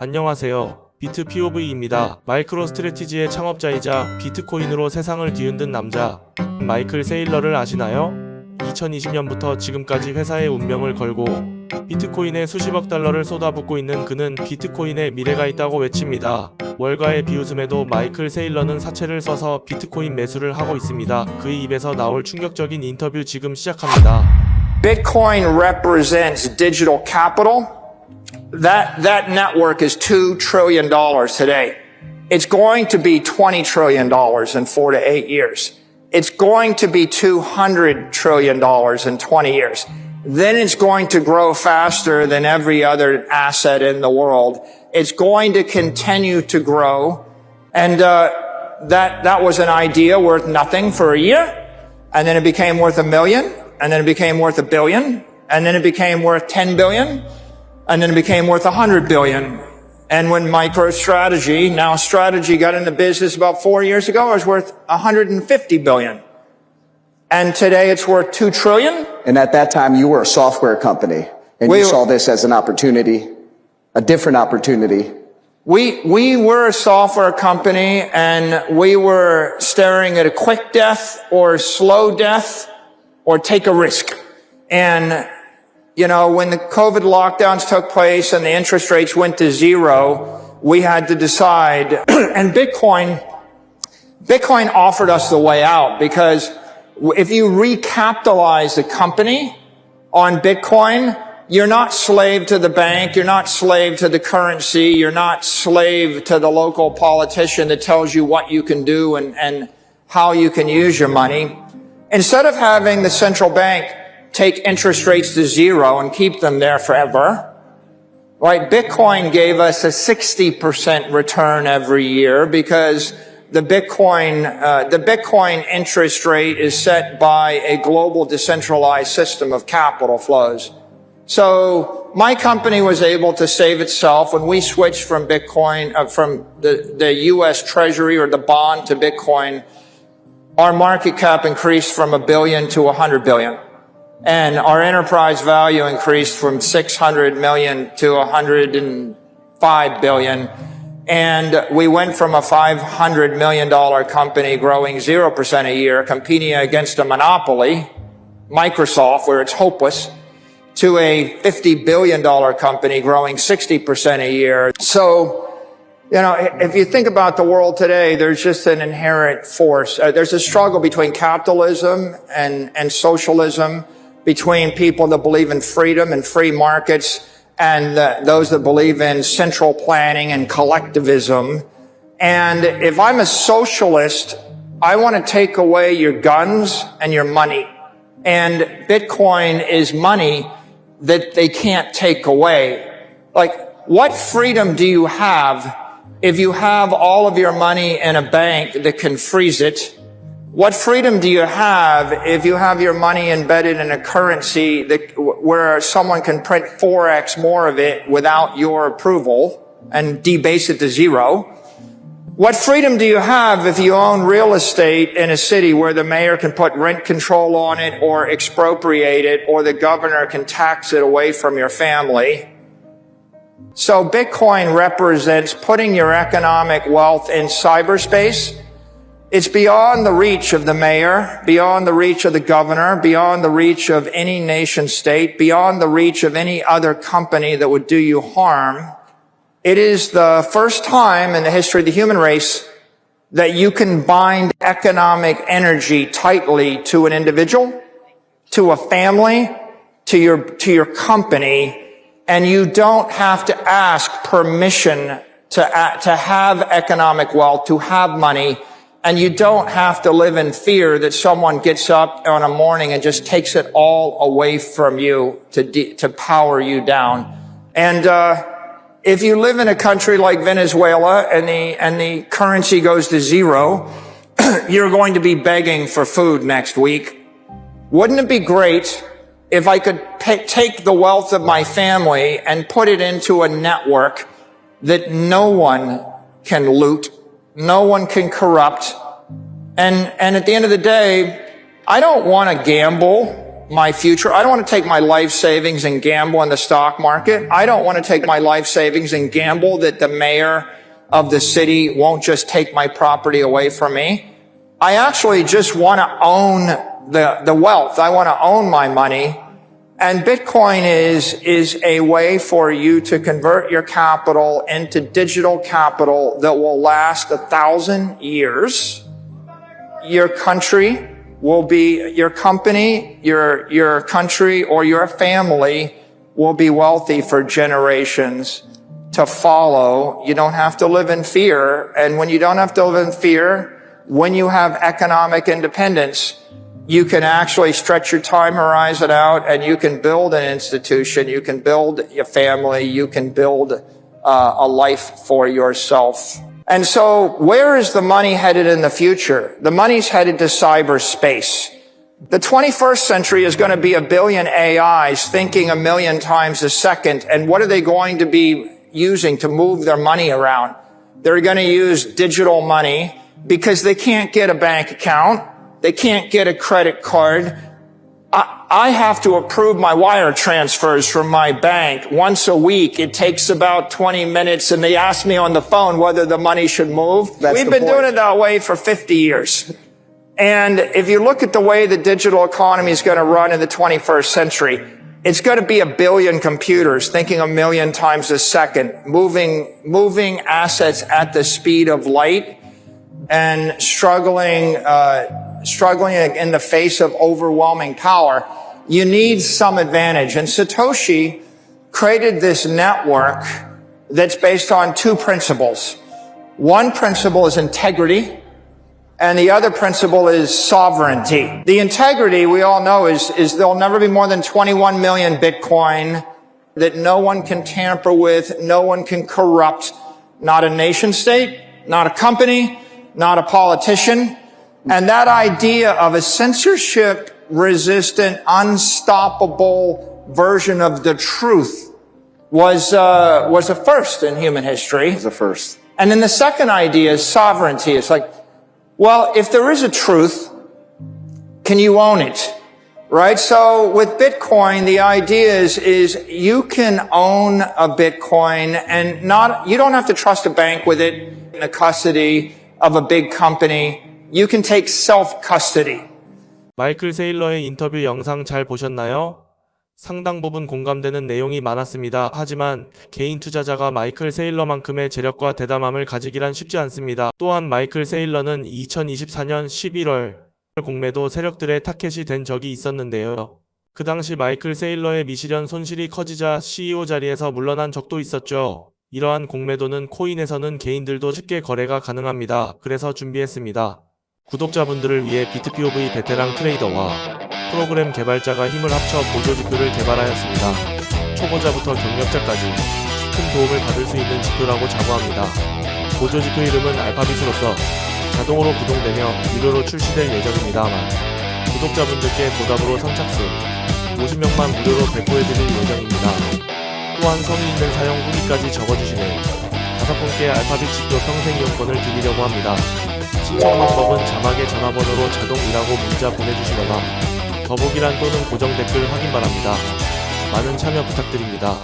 안녕하세요. 비트 POV입니다. 마이크로 스트래티지의 창업자이자 비트코인으로 세상을 뒤흔든 남자 마이클세일러를 아시나요? 2020년부터 지금까지 회사의 운명을 걸고 비트코인에 수십억 달러를 쏟아붓고 있는 그는 비트코인에 미래가 있다고 외칩니다. 월가의 비웃음에도 마이클세일러는 사채를 써서 비트코인 매수를 하고 있습니다. 그의 입에서 나올 충격적인 인터뷰 지금 시작합니다. Bitcoin represents digital capital. That network is $2 trillion today. It's going to be $20 trillion in 4 to 8 years. It's going to be $200 trillion in 20 years. Then it's going to grow faster than every other asset in the world. It's going to continue to grow. And that was an idea worth nothing for a year. And then it became worth $1 million. And then it became worth $1 billion. And then it became worth $10 billion. And then it became worth $100 billion. And when MicroStrategy, now Strategy, got into business about 4 years ago, it was worth $150 billion. And today it's worth $2 trillion. And at that time, you were a software company, and you saw this as an opportunity, a different opportunity. We were a software company, and we were staring at a quick death or slow death or take a risk. And you know, when the COVID lockdowns took place and the interest rates went to zero, we had to decide. And Bitcoin offered us the way out, because if you recapitalize the company on Bitcoin, you're not slave to the bank, you're not slave to the currency, you're not slave to the local politician that tells you what you can do and how you can use your money. Instead of having the central bank take interest rates to zero and keep them there forever, right? Bitcoin gave us a 60% return every year, because the Bitcoin interest rate is set by a global decentralized system of capital flows. So my company was able to save itself when we switched from Bitcoin, from the US Treasury or the bond to Bitcoin. Our market cap increased from $1 billion to $100 billion. And our enterprise value increased from 600 million to 105 billion. And we went from a $500 million company growing 0% a year, competing against a monopoly, Microsoft, where it's hopeless, to a $50 billion company growing 60% a year. So, you know, if you think about the world today, there's just an inherent force. There's a struggle between capitalism and socialism, between people that believe in freedom and free markets and those that believe in central planning and collectivism. And if I'm a socialist, I want to take away your guns and your money. And Bitcoin is money that they can't take away. Like, what freedom do you have if you have all of your money in a bank that can freeze it? What freedom do you have if you have your money embedded in a currency where someone can print 4x more of it without your approval and debase it to zero? What freedom do you have if you own real estate in a city where the mayor can put rent control on it or expropriate it, or the governor can tax it away from your family? So Bitcoin represents putting your economic wealth in cyberspace. It's beyond the reach of the mayor, beyond the reach of the governor, beyond the reach of any nation state, beyond the reach of any other company that would do you harm. It is the first time in the history of the human race that you can bind economic energy tightly to an individual, to a family, to your company, and you don't have to ask permission to have economic wealth, to have money. And you don't have to live in fear that someone gets up on a morning and just takes it all away from you to power you down. And if you live in a country like Venezuela and the currency goes to zero, you're going to be begging for food next week. Wouldn't it be great if I could take the wealth of my family and put it into a network that no one can loot, no one can corrupt, and at the end of the day, I don't want to gamble my future. I don't want to take my life savings and gamble in the stock market. I don't want to take my life savings and gamble that the mayor of the city won't just take my property away from me. I actually just want to own the wealth. I want to own my money. And Bitcoin is a way for you to convert your capital into digital capital that will last 1,000 years. Your country will be, your company, your country, or your family will be wealthy for generations to follow. You don't have to live in fear. And when you don't have to live in fear, when you have economic independence, you can actually stretch your time horizon out and you can build an institution, you can build your family, you can build a life for yourself. And so where is the money headed in the future? The money's headed to cyberspace. The 21st century is going to be 1 billion AIs thinking 1 million times a second. And what are they going to be using to move their money around? They're going to use digital money because they can't get a bank account. They can't get a credit card. I have to approve my wire transfers from my bank once a week. It takes about 20 minutes, and they ask me on the phone whether the money should move. We've been doing it that way for 50 years. And if you look at the way the digital economy is going to run in the 21st century, it's going to be 1 billion computers thinking 1 million times a second, moving assets at the speed of light and struggling in the face of overwhelming power. You need some advantage. And Satoshi created this network that's based on 2 principles. One principle is integrity, and the other principle is sovereignty. The integrity, we all know, is there'll never be more than 21 million Bitcoin that no one can tamper with, no one can corrupt, not a nation state, not a company, not a politician. And that idea of a censorship-resistant, unstoppable version of the truth was a first in human history. It was a first. And then the second idea is sovereignty. It's like, well, if there is a truth, can you own it? Right? So with Bitcoin, the idea is you can own a Bitcoin and you don't have to trust a bank with it in the custody of a big company. You can take self-custody. 마이클세일러의 인터뷰 영상 잘 보셨나요? 상당 부분 공감되는 내용이 많았습니다. 하지만 개인 투자자가 마이클세일러만큼의 재력과 대담함을 가지기란 쉽지 않습니다. 또한 마이클세일러는 2024년 11월 공매도 세력들의 타켓이 된 적이 있었는데요. 그 당시 마이클세일러의 미실현 손실이 커지자 CEO 자리에서 물러난 적도 있었죠. 이러한 공매도는 코인에서는 개인들도 쉽게 거래가 가능합니다. 그래서 준비했습니다. 구독자분들을 위해 비트POV 베테랑 트레이더와 프로그램 개발자가 힘을 합쳐 보조지표를 개발하였습니다. 초보자부터 경력자까지 큰 도움을 받을 수 있는 지표라고 자부합니다. 보조지표 이름은 알파빗으로서 자동으로 구동되며 유료로 출시될 예정입니다만 구독자분들께 보답으로 선착순 50명만 무료로 배포해드릴 예정입니다. 또한 성의 있는 사용 후기까지 적어주시면 5분께 알파빗 지표 평생 이용권을 드리려고 합니다. 신청 방법은 자막의 전화번호로 자동이라고 문자 보내주시거나 더보기란 또는 고정 댓글 확인 바랍니다. 많은 참여 부탁드립니다.